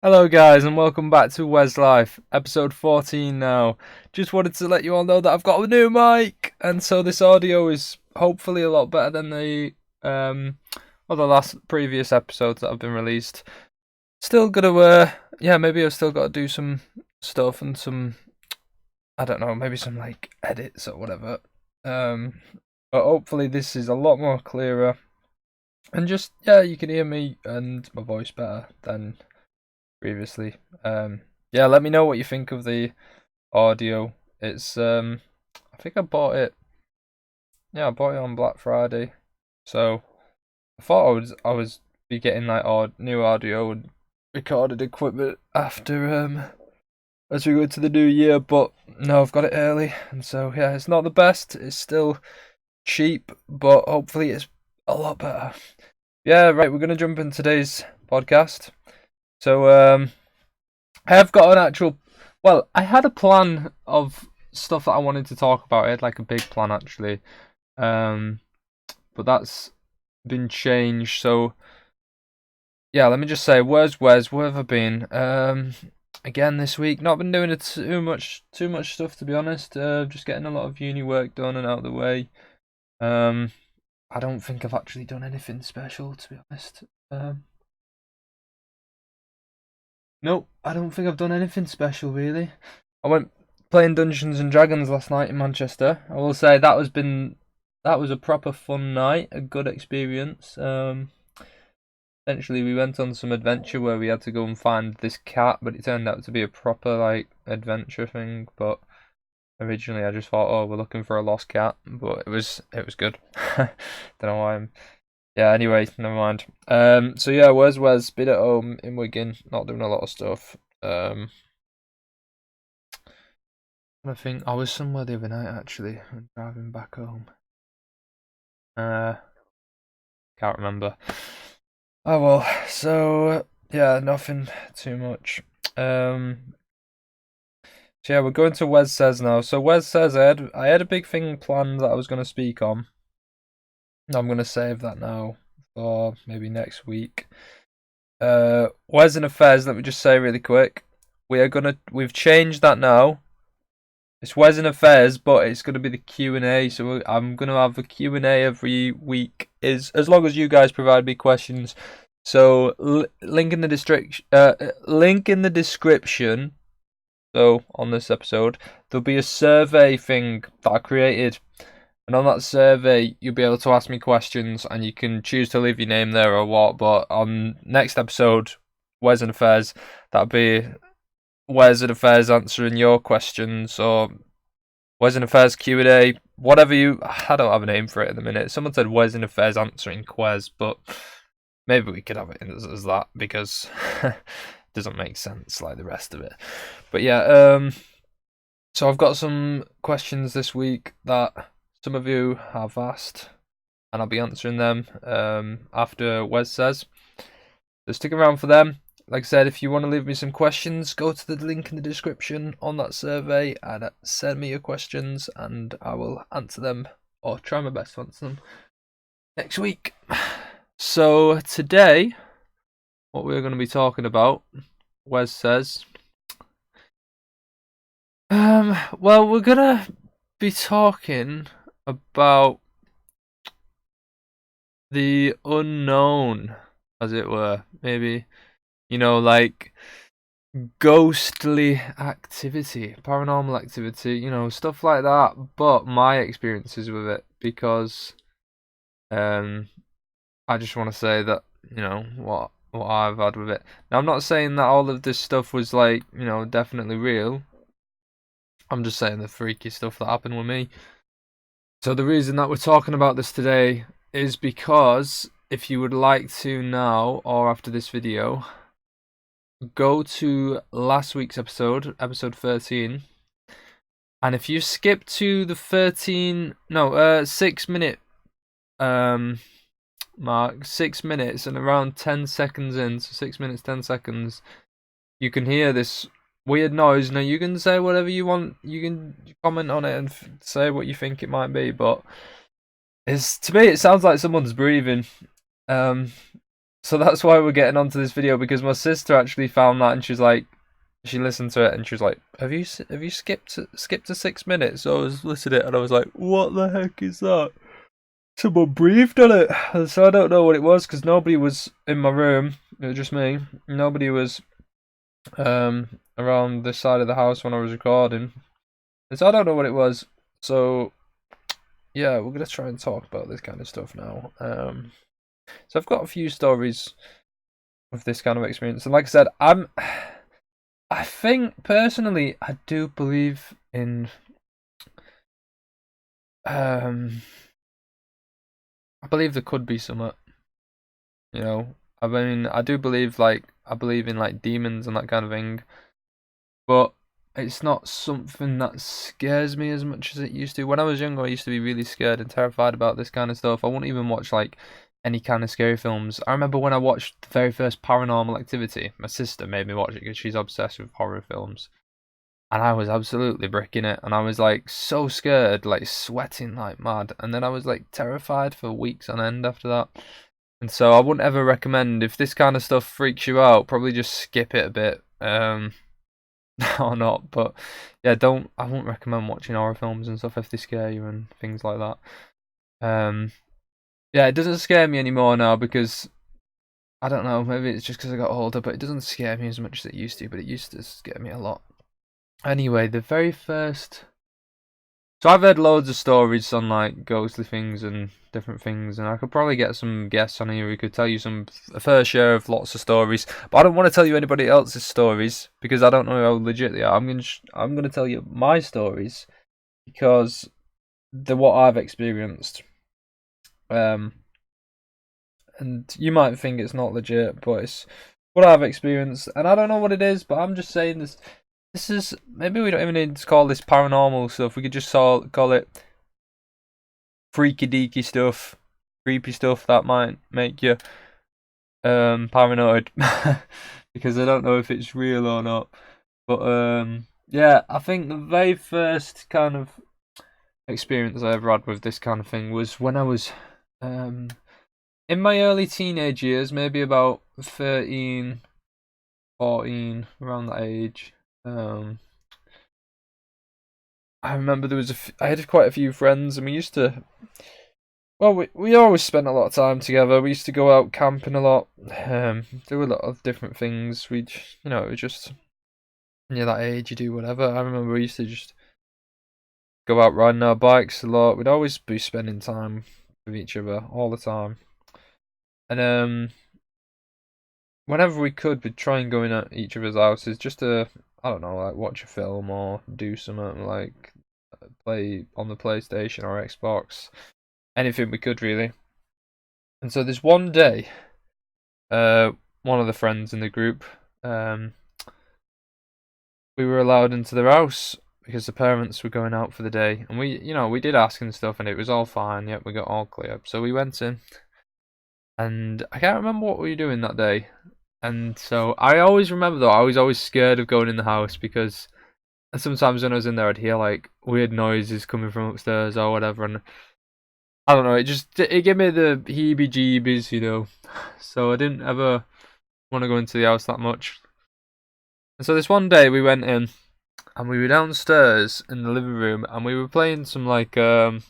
Hello guys and welcome back to WezLife, episode 14 now. Just wanted to let you all know that I've got a new mic, and so this audio is hopefully a lot better than the last previous episodes that have been released. Still gotta maybe I've still gotta do some stuff and some, I don't know, maybe some like edits or whatever. But hopefully this is a lot more clearer, and just you can hear me and my voice better than previously. Let me know what you think of the audio. It's I think I bought it. Yeah, I bought it on Black Friday, so I thought I was be getting like new audio and recorded equipment after as we go into the new year, but no, I've got it early, and so yeah, it's not the best. It's still cheap, but hopefully it's a lot better. Yeah, right. We're gonna jump in today's podcast. So I have got an actual. Well, I had a plan of stuff that I wanted to talk about. I had like a big plan actually, but that's been changed. So yeah, let me just say, where's Wes? Where have I been? Again this week, not been doing too much stuff to be honest. Just getting a lot of uni work done and out of the way. I don't think I've actually done anything special to be honest. Nope, I don't think I've done anything special really. I went playing Dungeons and Dragons last night in Manchester. I will say that was a proper fun night, a good experience. Essentially we went on some adventure where we had to go and find this cat, but it turned out to be a proper like adventure thing. But originally I just thought, oh, we're looking for a lost cat, but it was good. Don't know why I'm yeah, anyway, never mind. So yeah, where's Wes? Been at home in Wigan, not doing a lot of stuff. I think I was somewhere the other night actually, driving back home. Can't remember. Oh well, so yeah, nothing too much. So yeah, we're going to Wes Says now. So Wes Says I had a big thing planned that I was going to speak on. I'm going to save that now for maybe next week. Wes and Affairs, let me just say really quick. We've changed that now. It's Wes and Affairs, but it's gonna be the Q&A. So I'm gonna have a Q&A every week, is as long as you guys provide me questions. So link in the description. So on this episode, there'll be a survey thing that I created. And on that survey, you'll be able to ask me questions, and you can choose to leave your name there or what. But on next episode, Wes and Affairs, that'll be Wes and Affairs answering your questions, or Wes and Affairs Q&A, whatever you. I don't have a name for it at the minute. Someone said Wes and Affairs answering Quez, but maybe we could have it as that because it doesn't make sense like the rest of it. But yeah, so I've got some questions this week that some of you have asked, and I'll be answering them after Wes says. So stick around for them. Like I said, if you want to leave me some questions, go to the link in the description on that survey and send me your questions, and I will answer them or try my best to answer them next week. So today, what we're going to be talking about, Wes says, well, we're gonna be talking about the unknown, as it were. Maybe, like ghostly activity, paranormal activity, stuff like that. But my experiences with it, because I just want to say that what I've had with it. Now, I'm not saying that all of this stuff was like definitely real. I'm just saying the freaky stuff that happened with me. So the reason that we're talking about this today is because if you would like to now or after this video, go to last week's episode 13, and if you skip to the 6 minute mark, 6 minutes and around 10 seconds in, so 6 minutes 10 seconds, you can hear this weird noise. Now you can say whatever you want, you can comment on it and say what you think it might be, but to me it sounds like someone's breathing. So that's why we're getting onto this video, because my sister actually found that and she's like, she listened to it and she was like, "Have you skipped to 6 minutes?" So I was listening and I was like, "What the heck is that?" Someone breathed on it. So I don't know what it was because nobody was in my room. It was just me. Nobody was around this side of the house when I was recording. And so I don't know what it was. So yeah, we're gonna try and talk about this kind of stuff now. So I've got a few stories of this kind of experience, and like I said, I think personally, I do believe in I believe there could be some, you know. I mean, I do believe I believe in like demons and that kind of thing, but it's not something that scares me as much as it used to. When I was younger, I used to be really scared and terrified about this kind of stuff. I wouldn't even watch like any kind of scary films. I remember when I watched the very first Paranormal Activity. My sister made me watch it because she's obsessed with horror films. And I was absolutely bricking it, and I was like so scared, like sweating like mad, and then I was like terrified for weeks on end after that. And so I wouldn't ever recommend, if this kind of stuff freaks you out, probably just skip it a bit, or not. But yeah, I won't recommend watching horror films and stuff if they scare you and things like that. Yeah, it doesn't scare me anymore now because I don't know, maybe it's just because I got older, but it doesn't scare me as much as it used to. But it used to scare me a lot. Anyway, the very first. So I've heard loads of stories on like ghostly things and different things, and I could probably get some guests on here who could tell you a fair share of lots of stories. But I don't want to tell you anybody else's stories because I don't know how legit they are. I'm gonna tell you my stories because they're what I've experienced. And you might think it's not legit, but it's what I've experienced, and I don't know what it is, but I'm just saying this. This is, maybe we don't even need to call this paranormal stuff. We could just call it freaky deaky stuff, creepy stuff that might make you paranoid, because I don't know if it's real or not. But yeah, I think the very first kind of experience I ever had with this kind of thing was when I was in my early teenage years, maybe about 13, 14, around that age. I remember I had quite a few friends, and we used to. Well, we always spent a lot of time together. We used to go out camping a lot, do a lot of different things. It was just near that age, you do whatever. I remember we used to just go out riding our bikes a lot. We'd always be spending time with each other all the time, and whenever we could, we'd try and go in at each other's houses just to, I don't know, like watch a film or do something like play on the PlayStation or Xbox, anything we could really. And so this one day, one of the friends in the group, we were allowed into their house because the parents were going out for the day, and we did ask and stuff, and it was all fine. Yep, we got all clear. So we went in, and I can't remember what we were doing that day. And so I always remember though, I was always scared of going in the house because sometimes when I was in there, I'd hear like weird noises coming from upstairs or whatever, and I don't know, it gave me the heebie-jeebies, So I didn't ever want to go into the house that much. And so this one day we went in, and we were downstairs in the living room, and we were playing some like I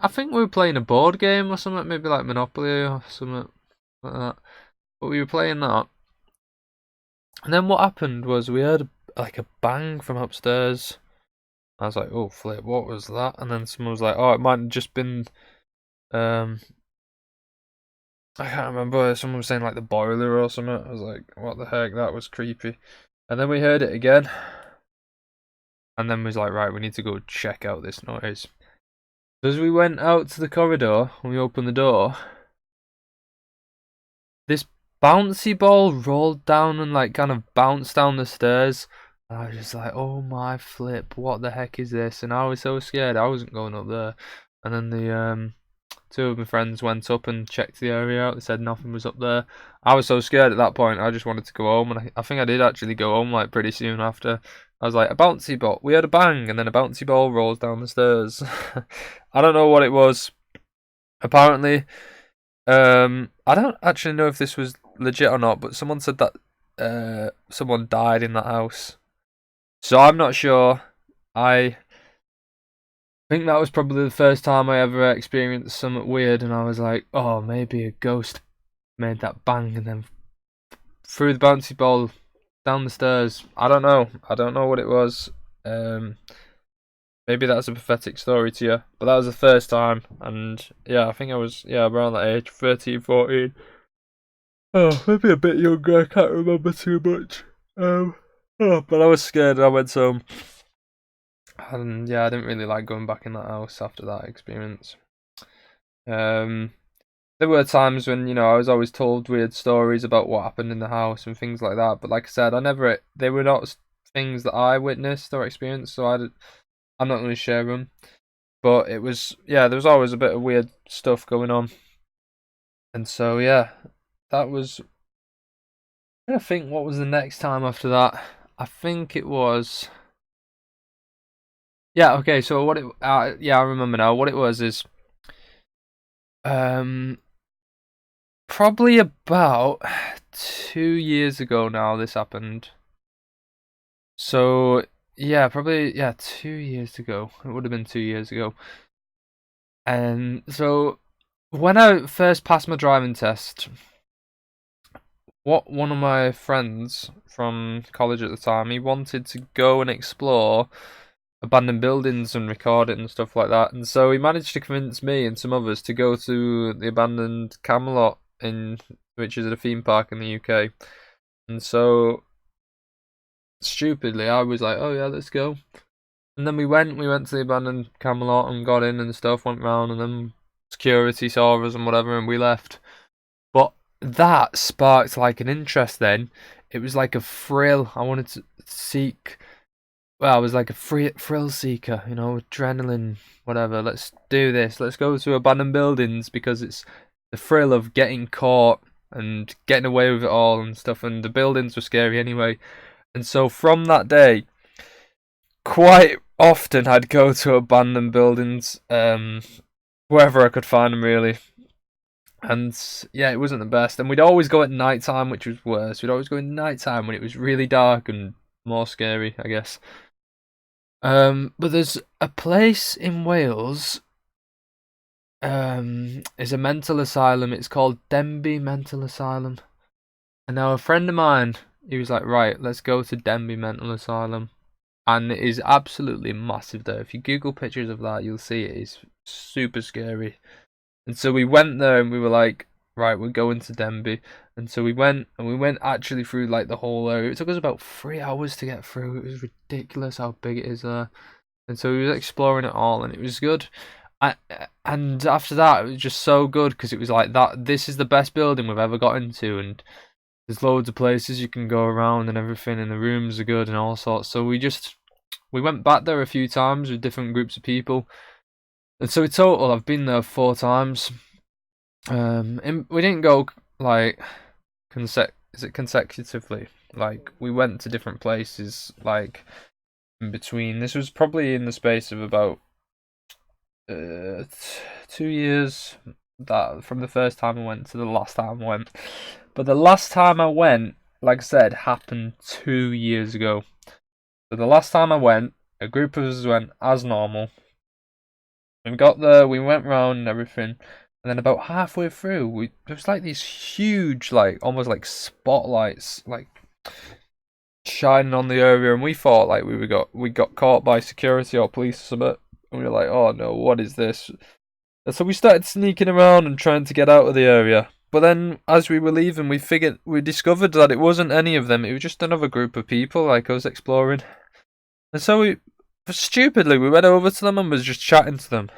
think we were playing a board game or something, maybe like Monopoly or something like that. But we were playing that, and then what happened was we heard like a bang from upstairs. I was like, "Oh flip, what was that?" And then someone was like, "Oh, it might have just been I can't remember. Someone was saying like the boiler or something." I was like, "What the heck? That was creepy." And then we heard it again, and then we was like, "Right, we need to go check out this noise." So as we went out to the corridor, and we opened the door, this bouncy ball rolled down and like kind of bounced down the stairs. And I was just like, "Oh my flip, what the heck is this?" And I was so scared I wasn't going up there. And then the two of my friends went up and checked the area out. They said nothing was up there. I was so scared at that point, I just wanted to go home, and I think I did actually go home like pretty soon after. I was like, a bouncy ball. We heard a bang, and then a bouncy ball rolls down the stairs. I don't know what it was. Apparently, I don't actually know if this was legit or not, but someone said that someone died in that house. So I'm not sure. I think that was probably the first time I ever experienced something weird, and I was like, oh, maybe a ghost made that bang and then threw the bouncy ball down the stairs. I don't know. I don't know what it was. Um, Maybe that's a pathetic story to you, but that was the first time, and yeah, I think I was around that age, 13, 14. Oh, maybe a bit younger. I can't remember too much. But I was scared. I went home, and yeah, I didn't really like going back in that house after that experience. Um, there were times when I was always told weird stories about what happened in the house and things like that. But like I said, they were not things that I witnessed or experienced, so I'm not going to share them. But it was, yeah, there was always a bit of weird stuff going on. And so, yeah, that was, I think, what was the next time after that? I think it was, yeah, okay, so yeah, I remember now. What it was is, um, probably about 2 years ago now this happened. So, yeah, probably, yeah, 2 years ago. It would have been 2 years ago. And so, when I first passed my driving test, what one of my friends from college at the time, he wanted to go and explore abandoned buildings and record it and stuff like that. And so he managed to convince me and some others to go to the abandoned Camelot which is a theme park in the UK. And so stupidly, I was like, "Oh yeah, let's go." And then we went to the abandoned Camelot and got in and stuff, went round, and then security saw us and whatever, and we left. But that sparked like an interest then. It was like a thrill. I wanted to seek. Well, I was like a thrill seeker, adrenaline, whatever. Let's do this. Let's go to abandoned buildings because it's the thrill of getting caught and getting away with it all and stuff. And the buildings were scary anyway. And so from that day, quite often I'd go to abandoned buildings, wherever I could find them really. And yeah, it wasn't the best. And we'd always go at night time, which was worse. We'd always go at night time when it was really dark and more scary, I guess. But there's a place in Wales. Is a mental asylum. It's called Denbigh Mental Asylum. And now a friend of mine, he was like, right, let's go to Denbigh Mental Asylum. And it is absolutely massive there. If you Google pictures of that, you'll see it is super scary. And so we went there and we were like, right, we're going to Denbigh. And so we went actually through like the whole area. It took us about 3 hours to get through. It was ridiculous how big it is there. And so we were exploring it all and it was good. And after that, it was just so good because it was like that. This is the best building we've ever got into, and there's loads of places you can go around and everything, and the rooms are good and all sorts. So we went back there a few times with different groups of people, and so in total, I've been there 4 times. We didn't go like consecutively? Like we went to different places, like in between. This was probably in the space of about 2 years. That from the first time I went to the last time I went. But the last time I went, like I said, happened 2 years ago. So the last time I went, a group of us went as normal. We got there, we went round and everything, and then about halfway through, there was like these huge, like almost like spotlights, like shining on the area, and we thought like we got caught by security or police or something, and we were like, oh no, what is this? And so we started sneaking around and trying to get out of the area. But then, as we were leaving, we discovered that it wasn't any of them. It was just another group of people, like us exploring. And so stupidly, we went over to them and was just chatting to them.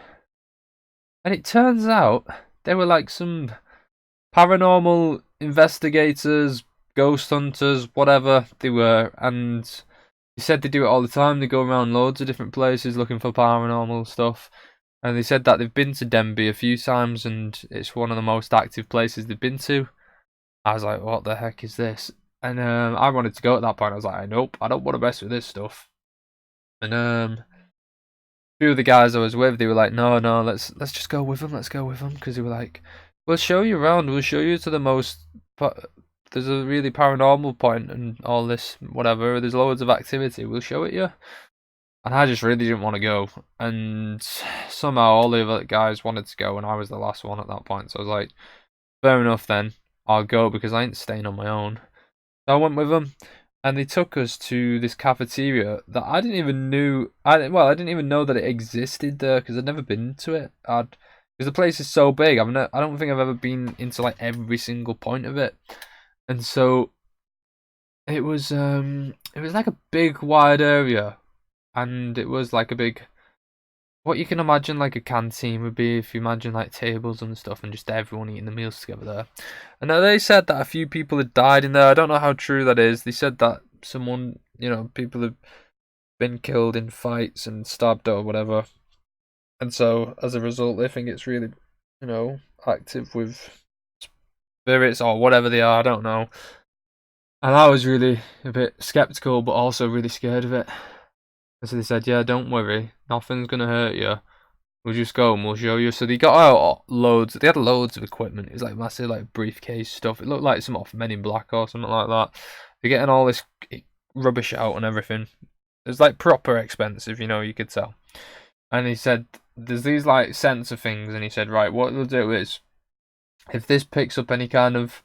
And it turns out they were like some paranormal investigators, ghost hunters, whatever they were. And they said they do it all the time. They go around loads of different places looking for paranormal stuff. And they said that they've been to Denbigh a few times and it's one of the most active places they've been to. I was like, what the heck is this? And I wanted to go at that point. I was like, nope, I don't want to mess with this stuff. And a few of the guys I was with, they were like, no, let's just go with them, because they were like, We'll show you around. We'll show you to the most. There's a really paranormal point and all this, whatever. There's loads of activity. We'll show it you. And I just really didn't want to go. And somehow all the other guys wanted to go, and I was the last one at that point. So I was like, fair enough then. I'll go because I ain't staying on my own. So I went with them, and they took us to this cafeteria that I didn't even I didn't even know that it existed there because I'd never been to it. Because the place is so big. I don't think I've ever been into like every single point of it, and so it was like a big wide area, and it was like a big, what you can imagine like a canteen would be if you imagine like tables and stuff and just everyone eating the meals together there. And now they said that a few people had died in there. I don't know how true that is. They said that people have been killed in fights and stabbed or whatever. And so as a result, they think it's really, active with spirits or whatever they are. I don't know. And I was really a bit skeptical, but also really scared of it. And so they said, yeah, don't worry, nothing's gonna hurt you. We'll just go and we'll show you. So they got out loads. They had loads of equipment. It was like massive, like briefcase stuff. It looked like some off Men in Black or something like that. They're getting all this rubbish out and everything. It was like proper expensive, you could tell. And he said, there's these like sensor things, and he said, right, what they'll do is, if this picks up any kind of,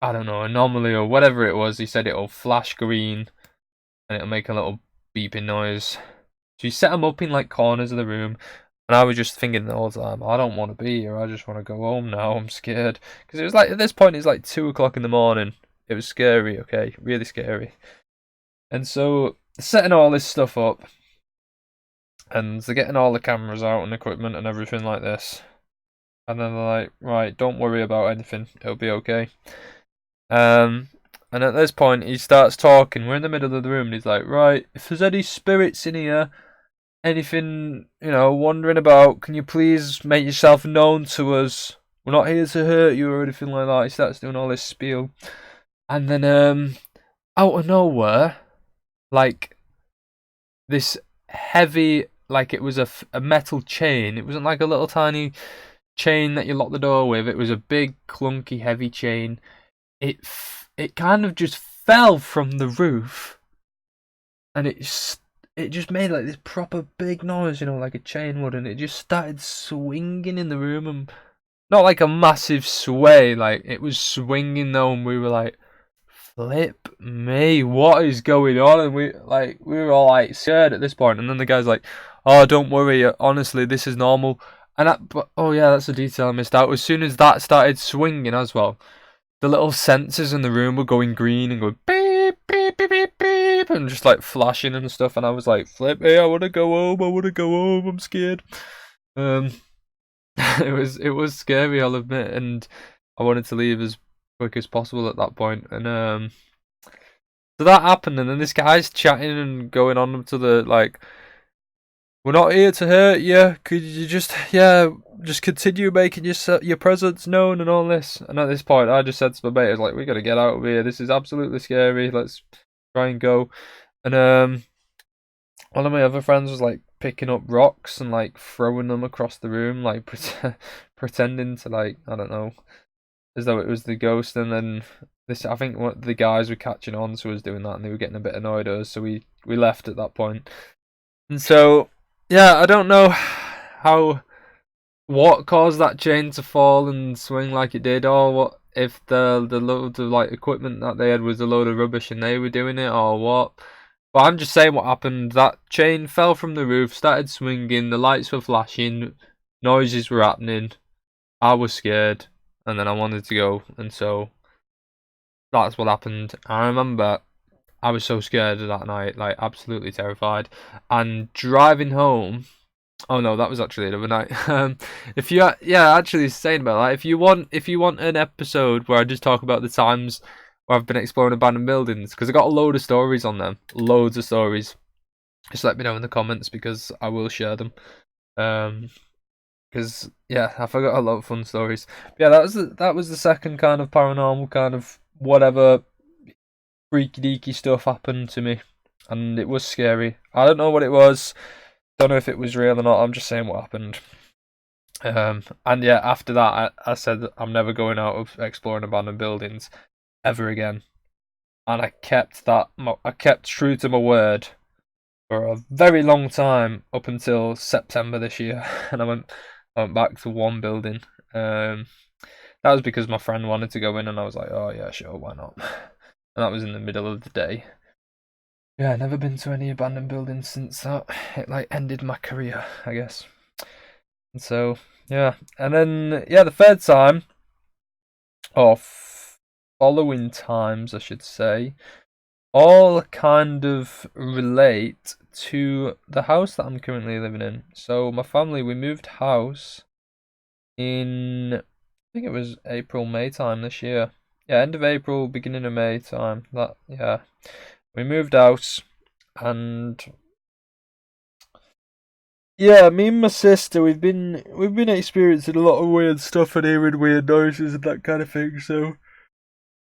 I don't know, anomaly or whatever it was, he said it'll flash green and it'll make a little beeping noise. So you set them up in like corners of the room, and I was just thinking the whole time, I don't want to be here. I just want to go home now. I'm scared because it was like at this point it's like 2 o'clock in the morning. It was scary, okay, really scary. And so setting all this stuff up, and they're getting all the cameras out and equipment and everything like this. And then they're like, right, don't worry about anything. It'll be okay. And at this point, he starts talking. We're in the middle of the room, and he's like, right, if there's any spirits in here, anything, wandering about, can you please make yourself known to us? We're not here to hurt you or anything like that. He starts doing all this spiel. And then, out of nowhere, like, this heavy, like it was a metal chain. It wasn't like a little tiny chain that you lock the door with. It was a big, clunky, heavy chain. It kind of just fell from the roof, and it just made like this proper big noise, like a chain would, and it just started swinging in the room, and not like a massive sway, like it was swinging though, and we were like, flip me, what is going on? And we were all like scared at this point, and then the guy's like, oh, don't worry, honestly, this is normal. But oh yeah, that's a detail I missed out. As soon as that started swinging as well, the little sensors in the room were going green and going beep, beep, beep, beep, beep, and just like flashing and stuff. And I was like, flip me, I want to go home, I'm scared. It was scary, I'll admit, and I wanted to leave as quick as possible at that point. And so that happened, and then this guy's chatting and going on to the like, we're not here to hurt you. Could you just continue making your presence known and all this? And at this point, I just said to my mate, I was like, we got to get out of here. This is absolutely scary. Let's try and go. And one of my other friends was like picking up rocks and like throwing them across the room, like pretending to like, I don't know, as though it was the ghost. And then I think what the guys were catching on to us doing that, and they were getting a bit annoyed at us. So we left at that point. And so, yeah, I don't know what caused that chain to fall and swing like it did, or what, if the load of like equipment that they had was a load of rubbish and they were doing it, or what. But I'm just saying what happened. That chain fell from the roof, started swinging, the lights were flashing, noises were happening. I was scared, and then I wanted to go, and so that's what happened. I remember I was so scared of that night, like absolutely terrified. And driving home, oh no, that was actually another night. Actually saying about that, if you want an episode where I just talk about the times where I've been exploring abandoned buildings, because I got a load of stories on them, loads of stories. Just let me know in the comments because I will share them. Because yeah, I forgot a lot of fun stories. But yeah, that was the second kind of paranormal kind of whatever freaky deaky stuff happened to me, and it was scary. I don't know what it was, don't know if it was real or not. I'm just saying what happened. And yeah, after that, I said I'm never going out of exploring abandoned buildings ever again. And I kept that. I kept true to my word for a very long time up until September this year, and I went back to one building. That was because my friend wanted to go in, and I was like, oh yeah, sure, why not? And that was in the middle of the day. Yeah, never been to any abandoned buildings since that. It like ended my career, I guess. And so yeah, and then yeah, the third time, or following times, I should say, all kind of relate to the house that I'm currently living in. So my family, we moved house in, I think it was April, May time this year. Yeah, end of April, beginning of May time. That, yeah, we moved out, and yeah, me and my sister, we've been experiencing a lot of weird stuff and hearing weird noises and that kind of thing. So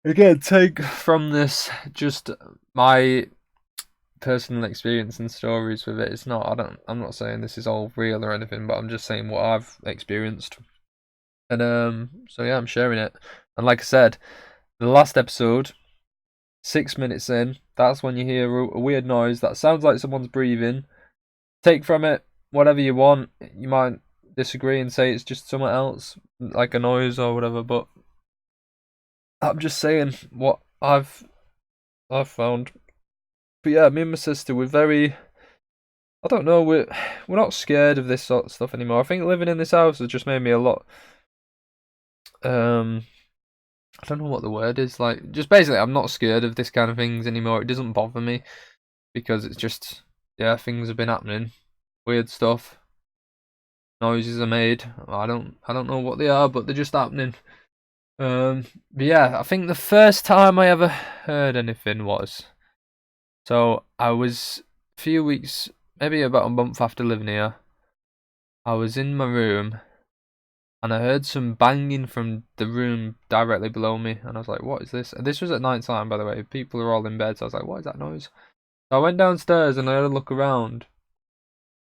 again, take from this just my personal experience and stories with it. I'm not saying this is all real or anything, but I'm just saying what I've experienced. And so yeah, I'm sharing it. And like I said, the last episode, 6 minutes in, that's when you hear a weird noise that sounds like someone's breathing. Take from it whatever you want. You might disagree and say it's just something else, like a noise or whatever, but I'm just saying what I've found. But yeah, me and my sister, we're very, I don't know, we're not scared of this sort of stuff anymore. I think living in this house has just made me a lot um I don't know what the word is, like just basically I'm not scared of this kind of things anymore. It doesn't bother me because it's just, yeah, things have been happening. Weird stuff. Noises are made. I don't know what they are, but they're just happening. But yeah, I think the first time I ever heard anything was, so I was a few weeks, maybe about a month after living here. I was in my room and I heard some banging from the room directly below me, and I was like, what is this? And this was at night time, by the way. People are all in bed, so I was like, what is that noise? So I went downstairs and I had a look around.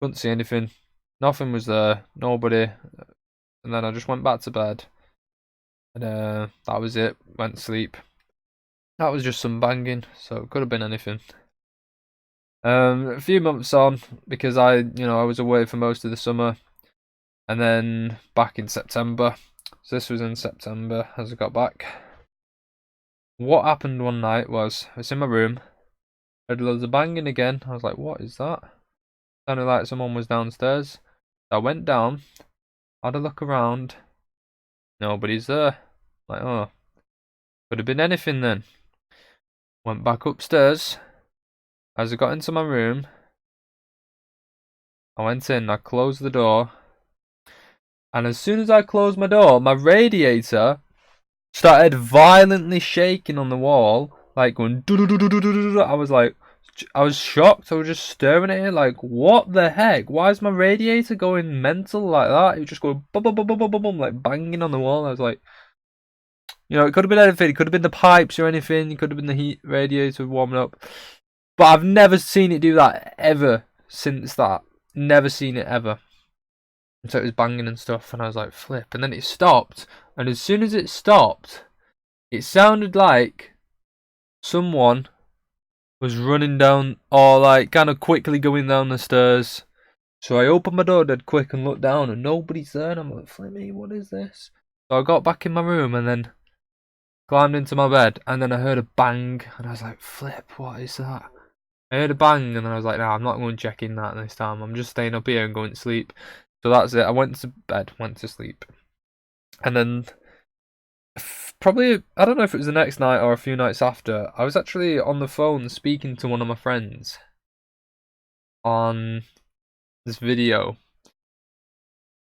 Couldn't see anything. Nothing was there. Nobody. And then I just went back to bed. And that was it. Went to sleep. That was just some banging, so it could have been anything. A few months on, because I was away for most of the summer, and then back in September. So this was in September as I got back. What happened one night was I was in my room, heard loads of banging again. I was like, what is that? Sounded like someone was downstairs. So I went down, had a look around. Nobody's there. Like, oh, could have been anything then. Went back upstairs. As I got into my room, I went in, I closed the door. And as soon as I closed my door, my radiator started violently shaking on the wall, like going do do do do do do do. I was shocked. I was just staring at it, like, what the heck? Why is my radiator going mental like that? It was just going bum bum bum bum bum bum, like banging on the wall. I was like, it could have been anything. It could have been the pipes or anything. It could have been the heat radiator warming up. But I've never seen it do that ever since that. Never seen it ever. So it was banging and stuff, and I was like, flip. And then it stopped, and as soon as it stopped, it sounded like someone was running down, or like kind of quickly going down the stairs. So I opened my door dead quick and looked down, and nobody's there, and I'm like, flip me, what is this? So I got back in my room, and then climbed into my bed, and then I heard a bang, and I was like, flip, what is that? I heard a bang, and then I was like, no, I'm not going checking that this time. I'm just staying up here and going to sleep. So that's it. I went to bed, went to sleep. And then, probably, I don't know if it was the next night or a few nights after, I was actually on the phone speaking to one of my friends on this video.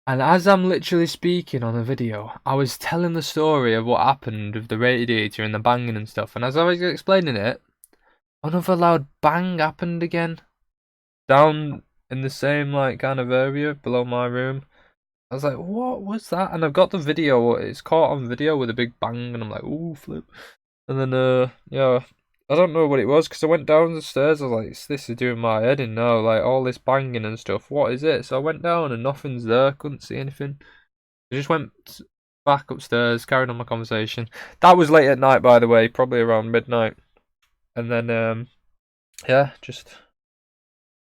And as I'm literally speaking on the video, I was telling the story of what happened with the radiator and the banging and stuff. And as I was explaining it, another loud bang happened again. Down in the same like kind of area below my room. I was like, what was that? And I've got the video, it's caught on video with a big bang, and I'm like, ooh, flip. And then yeah, I don't know what it was, because I went down the stairs, I was like, this is doing my head in now, like all this banging and stuff, what is it? So I went down and nothing's there, couldn't see anything. I just went back upstairs, carried on my conversation. That was late at night, by the way, probably around midnight. And then, yeah, just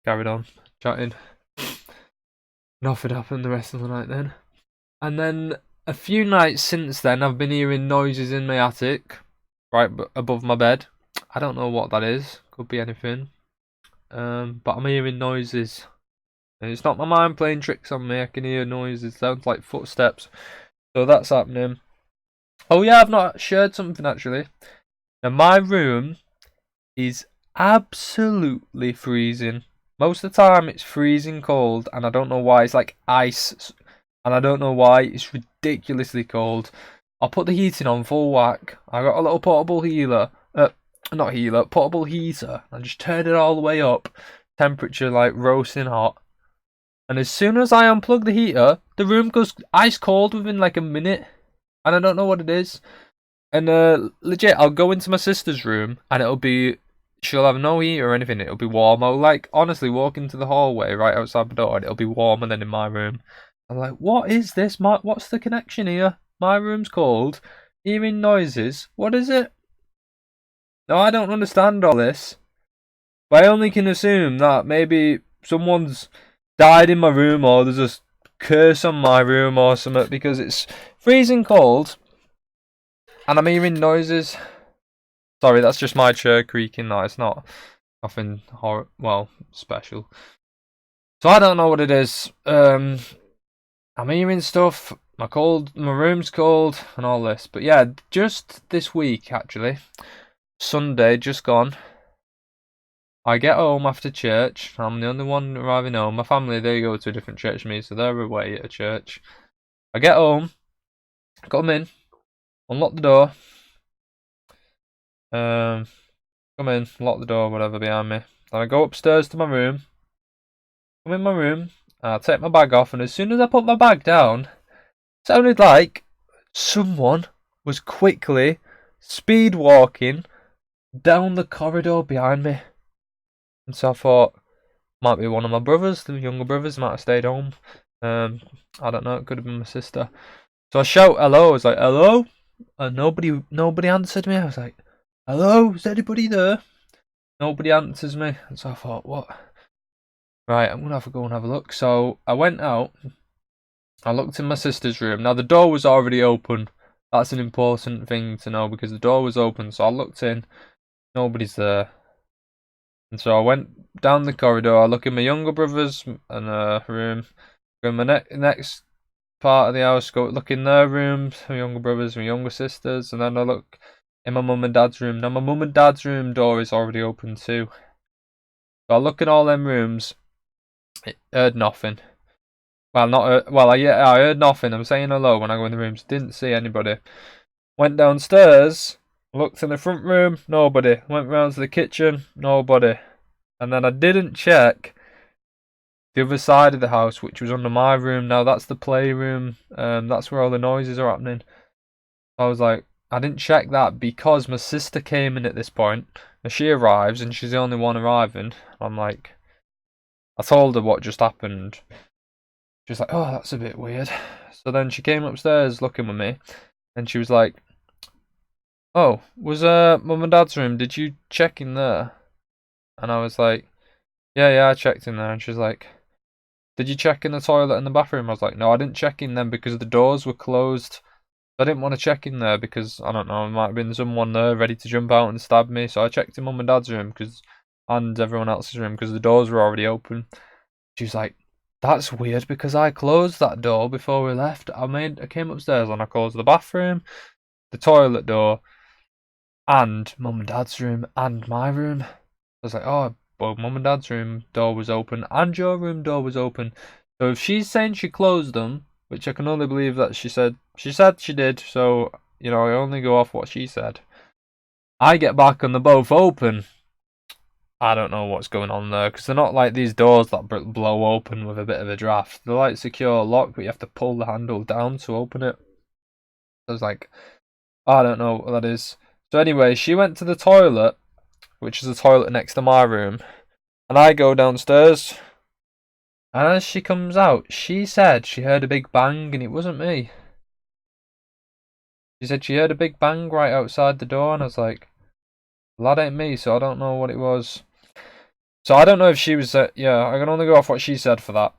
carried on chatting. Nothing happened the rest of the night then. And then a few nights since then, I've been hearing noises in my attic, right above my bed. I don't know what that is. Could be anything. But I'm hearing noises. And it's not my mind playing tricks on me. I can hear noises. Sounds like footsteps. So that's happening. Oh yeah, I've not shared something actually. Now my room is absolutely freezing. Most of the time it's freezing cold, and I don't know why. It's like ice, and I don't know why. It's ridiculously cold. I'll put the heating on full whack. I got a little portable portable heater. I just turn it all the way up. Temperature like roasting hot. And as soon as I unplug the heater, the room goes ice cold within like a minute. And I don't know what it is. And legit, I'll go into my sister's room and she'll have no heater or anything. It'll be warm. I'll like honestly walk into the hallway right outside the door and it'll be warmer than in my room. I'm like, what is this? What's the connection here? My room's cold. Hearing noises. What is it? No, I don't understand all this. But I only can assume that maybe someone's died in my room or there's a curse on my room or something because it's freezing cold and I'm hearing noises. Sorry, that's just my chair creaking. No, it's not nothing special. So I don't know what it is. I'm hearing stuff. My room's cold and all this. But yeah, just this week actually, Sunday just gone. I get home after church. I'm the only one arriving home. My family, they go to a different church than me, so they're away at a church. I get home, come in, unlock the door, come in, lock the door, whatever, behind me. Then I go upstairs to my room, come in my room, I take my bag off, and as soon as I put my bag down, it sounded like someone was quickly speed walking down the corridor behind me. And so I thought, might be one of my brothers, the younger brothers, might have stayed home. I don't know, it could have been my sister. So I shout hello, I was like, hello? And nobody answered me. I was like, hello, is anybody there? Nobody answers me. And so I thought, what? Right, I'm gonna have to go and have a look. So I went out, I looked in my sister's room. Now the door was already open. That's an important thing to know because the door was open, so I looked in, nobody's there. And so I went down the corridor, I look in my younger brother's room, go in my next part of the house, go look in their rooms, my younger brothers, my younger sisters, and then I look in my mum and dad's room. Now my mum and dad's room door is already open too. So I look in all them rooms, I heard nothing. Well, I heard nothing. I'm saying hello when I go in the rooms, didn't see anybody. Went downstairs, looked in the front room, nobody. Went round to the kitchen, nobody. And then I didn't check the other side of the house, which was under my room. Now that's the playroom. That's where all the noises are happening. I was like, I didn't check that because my sister came in at this point. And she arrives and she's the only one arriving. I'm like, I told her what just happened. She was like, oh, that's a bit weird. So then she came upstairs looking with me, and she was like, oh, was mum and dad's room, did you check in there? And I was like, yeah, I checked in there. And she's like, did you check in the toilet and the bathroom? I was like, no, I didn't check in them because the doors were closed. I didn't want to check in there because, I don't know, there might have been someone there ready to jump out and stab me. So I checked in mum and dad's room and everyone else's room because the doors were already open. She was like, that's weird because I closed that door before we left. I came upstairs and I closed the bathroom, the toilet door, and mum and dad's room and my room. I was like, oh, well, mum and dad's room door was open and your room door was open. So if she's saying she closed them, which I can only believe that she said she did, so, I only go off what she said. I get back and they're both open. I don't know what's going on there, because they're not like these doors that blow open with a bit of a draft. They're like secure lock, but you have to pull the handle down to open it. So it's like, I don't know what that is. So anyway, she went to the toilet, which is the toilet next to my room, and I go downstairs, And as she comes out, she said she heard a big bang, and it wasn't me. She said she heard a big bang right outside the door, and I was like, well, that ain't me, so I don't know what it was. So I don't know if she was, yeah, I can only go off what she said for that.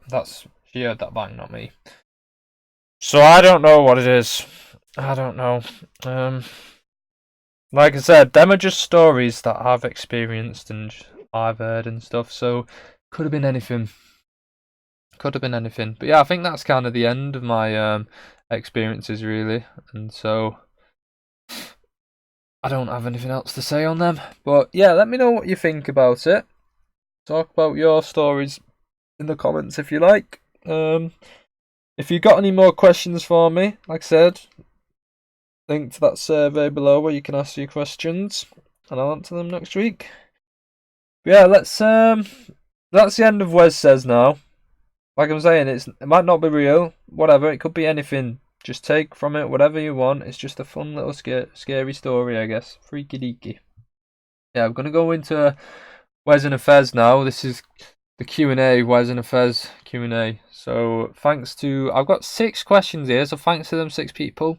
She heard that bang, not me. So I don't know what it is. I don't know. Like I said, them are just stories that I've experienced and I've heard and stuff, so could have been anything. Could have been anything. But yeah, I think that's kind of the end of my experiences, really. And so I don't have anything else to say on them. But yeah, let me know what you think about it. Talk about your stories in the comments if you like. If you got any more questions for me, like I said, link to that survey below where you can ask your questions, and I'll answer them next week. But yeah, that's the end of Wes Says now. Like I'm saying, it might not be real, whatever, it could be anything. Just take from it whatever you want. It's just a fun little scary story, I guess. Freaky deaky. Yeah, I'm gonna go into Wes and a Fez now. This is the Q&A, Wes and a Fez Q&A. So I've got 6 questions here, so thanks to them 6 people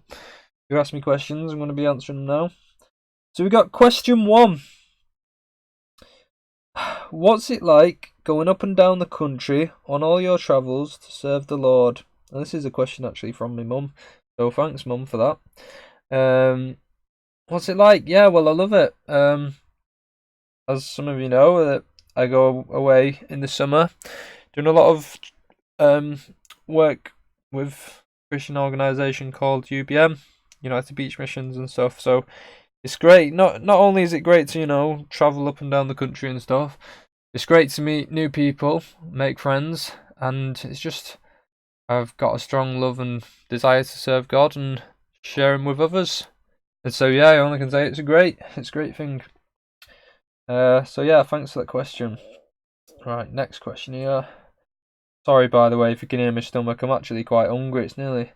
who asked me questions. I'm going to be answering them now. So we got question 1. What's it like going up and down the country on all your travels to serve the Lord? And this is a question actually from my mum. So thanks, mum, for that. What's it like? Yeah, well, I love it. As some of you know, I go away in the summer, doing a lot of work with a Christian organisation called UBM, United Beach Missions and stuff. So it's great. Not only is it great to travel up and down the country and stuff, it's great to meet new people, make friends, and it's just I've got a strong love and desire to serve God and share Him with others. And so yeah, I only can say it's a great thing. So yeah, thanks for that question. Right, next question here. Sorry, by the way, if you can hear my stomach, I'm actually quite hungry. It's nearly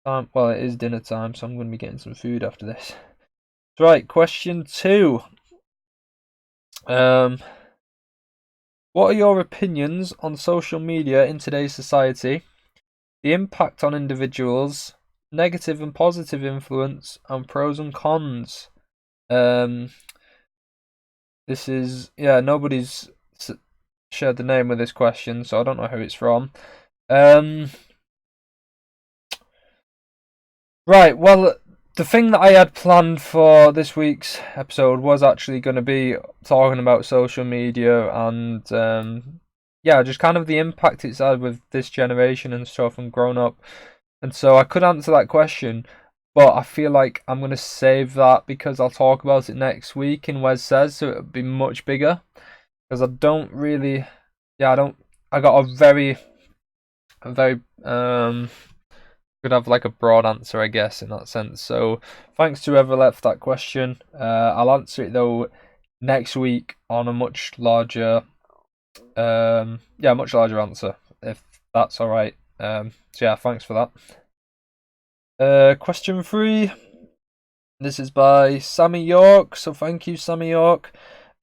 time. Well, it is dinner time, so I'm going to be getting some food after this. Right, question 2. What are your opinions on social media in today's society? The impact on individuals, negative and positive influence, and pros and cons. This is nobody's shared the name with this question, so I don't know who it's from. Right, well, the thing that I had planned for this week's episode was actually going to be talking about social media and just kind of the impact it's had with this generation and stuff and grown up. And so I could answer that question, but I feel like I'm going to save that because I'll talk about it next week in Wes Says, so it'll be much bigger. Because I don't really, I got a very could have like a broad answer, I guess, in that sense. So thanks to whoever left that question. I'll answer it though next week on a much larger answer, if that's all right. So yeah, thanks for that. Question 3. This is by Sammy York. So thank you, Sammy York.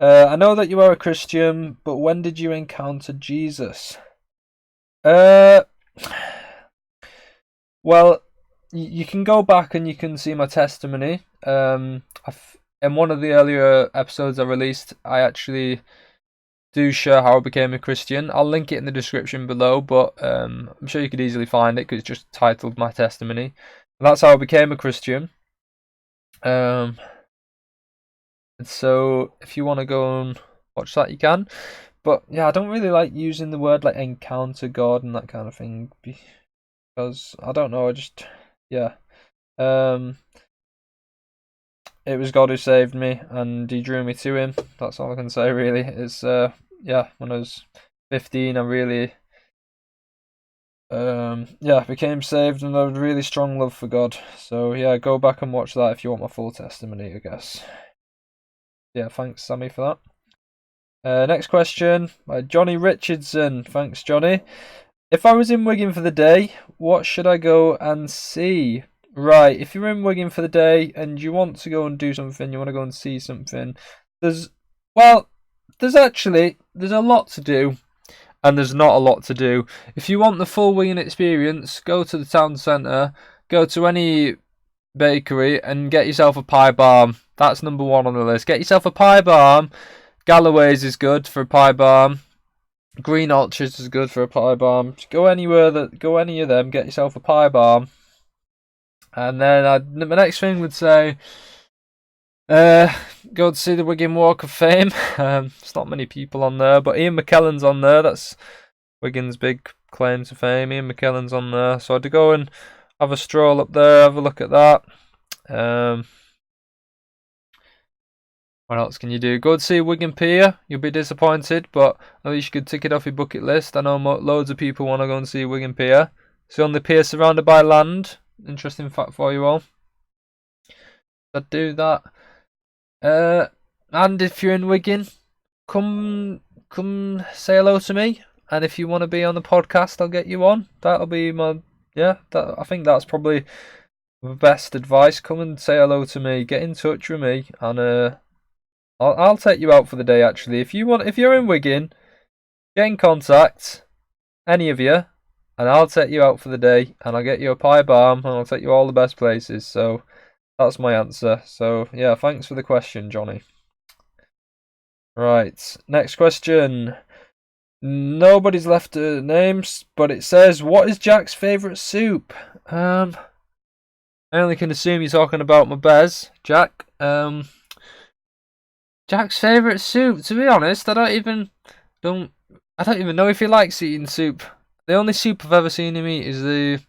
I know that you are a Christian, but when did you encounter Jesus? Well, you can go back and you can see my testimony. In one of the earlier episodes I released, I actually do share how I became a Christian. I'll link it in the description below, but I'm sure you could easily find it because it's just titled My Testimony. And that's how I became a Christian. And so if you want to go and watch that, you can. But yeah, I don't really like using the word like encounter God and that kind of thing. Because I don't know, it was God who saved me and He drew me to Him. That's all I can say, really. It's when I was 15, I really became saved and I had a really strong love for God. So yeah, go back and watch that if you want my full testimony, I guess. Yeah, thanks, Sammy, for that. Next question by Johnny Richardson. Thanks, Johnny. If I was in Wigan for the day, what should I go and see? Right, if you're in Wigan for the day and you want to go and do something, you want to go and see something, there's a lot to do. and there's not a lot to do. If you want the full wigging experience, go to the town centre, go to any bakery and get yourself a pie balm. That's number one on the list. Get yourself a pie balm. Galloway's is good for a pie balm. Green Orchards is good for a pie balm. Go any of them, get yourself a pie balm. And then my next thing would say, go to see the Wigan Walk of Fame. There's not many people on there, but Ian McKellen's on there. That's Wigan's big claim to fame. Ian McKellen's on there, so I'd go and have a stroll up there, have a look at that. What else can you do? Go to see Wigan Pier. You'll be disappointed, but at least you could tick it off your bucket list. I know loads of people want to go and see Wigan Pier. It's the only pier surrounded by land. Interesting fact for you all. I'd do that. And if you're in Wigan, come say hello to me. And if you want to be on the podcast, I'll get you on. That'll be I think that's probably the best advice. Come and say hello to me. Get in touch with me, and I'll take you out for the day. Actually, if you're in Wigan, get in contact, any of you, and I'll take you out for the day, and I'll get you a pie balm, and I'll take you all the best places. So that's my answer. So yeah, thanks for the question, Johnny. Right, next question. Nobody's left names, but it says, what is Jack's favourite soup? I only can assume you're talking about my Bez, Jack. Jack's favourite soup, to be honest, I don't even know if he likes eating soup. The only soup I've ever seen him eat is the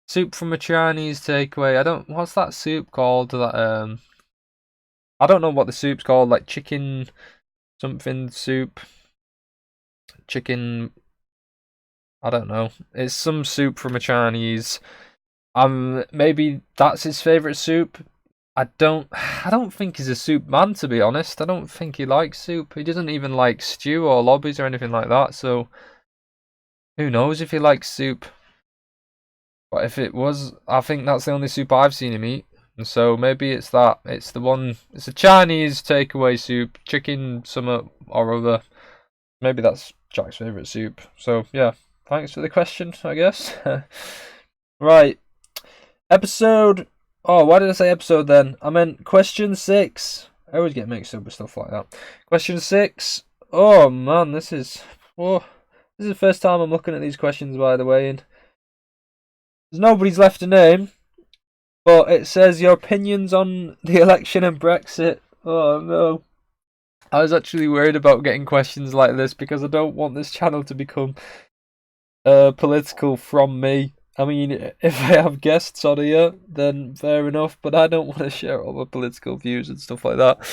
soup from a Chinese takeaway. What's that soup called? That I don't know what the soup's called, like chicken something soup. Chicken, I don't know. It's some soup from a Chinese. Maybe that's his favourite soup. I don't think he's a soup man, to be honest. I don't think he likes soup. He doesn't even like stew or lobbies or anything like that. So who knows if he likes soup? But if it was, I think that's the only soup I've seen him eat. And so maybe it's that. It's the one. It's a Chinese takeaway soup, chicken something or other. Maybe that's Jack's favourite soup. So yeah, thanks for the question, I guess. Right. Episode... Oh, why did I say episode then? I meant question 6. I always get mixed up with stuff like that. Question 6. Oh man, this is the first time I'm looking at these questions, by the way, and there's nobody's left a name, but it says your opinions on the election and Brexit. Oh no. I was actually worried about getting questions like this because I don't want this channel to become political from me. I mean, if I have guests on here, then fair enough, but I don't want to share all my political views and stuff like that.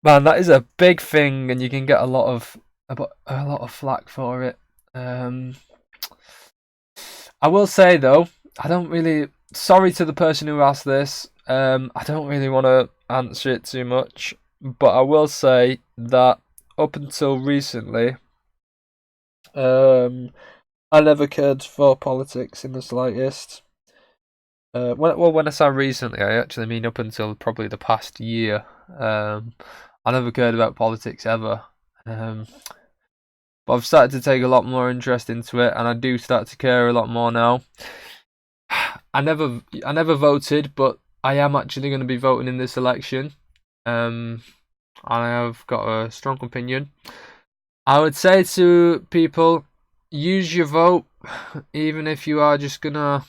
Man, that is a big thing, and you can get a lot of flack for it. I will say though, sorry to the person who asked this. I don't really want to answer it too much, but I will say that up until recently, I never cared for politics in the slightest. When I say recently, I actually mean up until probably the past year. I never cared about politics ever. But I've started to take a lot more interest into it, and I do start to care a lot more now. I never voted, but I am actually going to be voting in this election. I have got a strong opinion. I would say to people, use your vote, even if you are just gonna...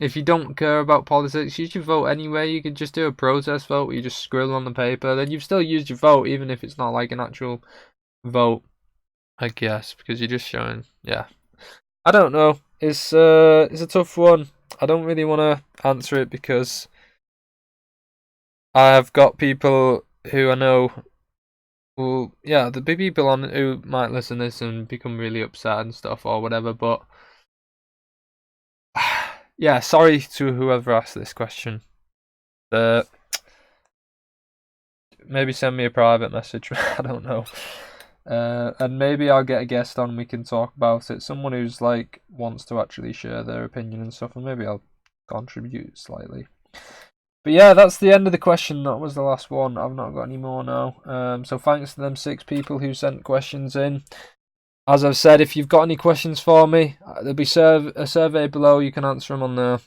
If you don't care about politics, use your vote anyway. You could just do a protest vote where you just scribble on the paper. Then you've still used your vote, even if it's not like an actual vote, I guess, because you're just showing... Yeah. I don't know. It's a tough one. I don't really want to answer it because I've got people who I know... Well, yeah, there'll be people on who might listen to this and become really upset and stuff or whatever, but yeah, sorry to whoever asked this question. Maybe send me a private message, I don't know. And maybe I'll get a guest on, we can talk about it. Someone who's like wants to actually share their opinion and stuff, and maybe I'll contribute slightly. But yeah, that's the end of the question. That was the last one. I've not got any more now. So thanks to them 6 people who sent questions in. as I've said, if you've got any questions for me, there'll be a survey below. You can answer them on there.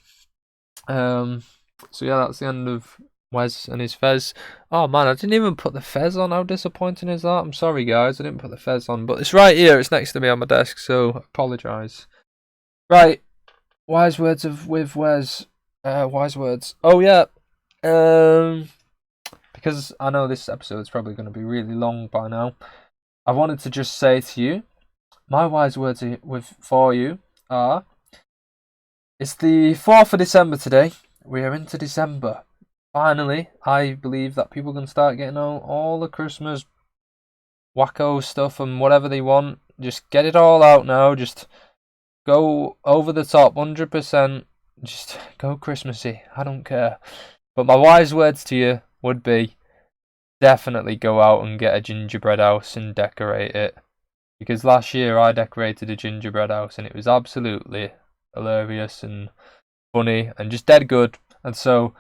So yeah, that's the end of Wes and his fez. Oh man, I didn't even put the fez on. How disappointing is that? I'm sorry, guys, I didn't put the fez on, but it's right here. It's next to me on my desk, so I apologise. Right, wise words with Wes. Wise words. Oh yeah. Because I know this episode's probably going to be really long by now. I wanted to just say to you, my wise words for you are: it's the 4th of December today. We are into December. Finally, I believe that people can start getting all the Christmas wacko stuff and whatever they want. Just get it all out now. Just go over the top, 100%. Just go Christmassy. I don't care. But my wise words to you would be: definitely go out and get a gingerbread house and decorate it. Because last year I decorated a gingerbread house and it was absolutely hilarious and funny and just dead good. And so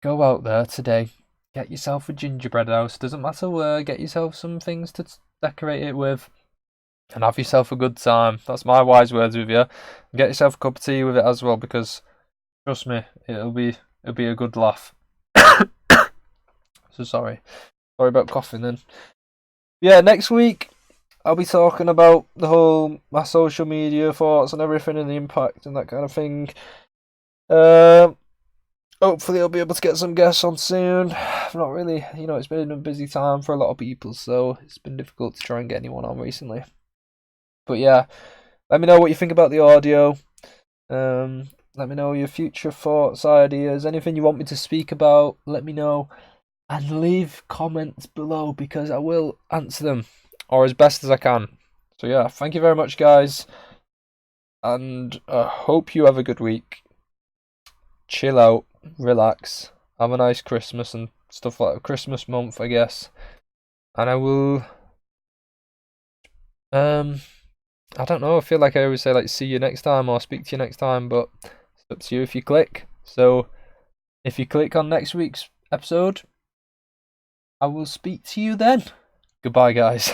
go out there today, get yourself a gingerbread house, doesn't matter where, get yourself some things to decorate it with and have yourself a good time. That's my wise words with you. Get yourself a cup of tea with it as well, because trust me, it'll be a good laugh. So sorry about coughing then. Yeah, next week I'll be talking about my social media thoughts and everything and the impact and that kind of thing. Hopefully I'll be able to get some guests on soon. I've not really, it's been a busy time for a lot of people, so it's been difficult to try and get anyone on recently. But yeah, let me know what you think about the audio. Let me know your future thoughts, ideas, anything you want me to speak about, let me know. And leave comments below, because I will answer them, or as best as I can. So yeah, thank you very much, guys. And I hope you have a good week. Chill out, relax, have a nice Christmas and stuff like that. Christmas month, I guess. And I will... I don't know, I feel like I always say, like, see you next time or speak to you next time, but it's up to you if you click. So if you click on next week's episode, I will speak to you then. Goodbye, guys.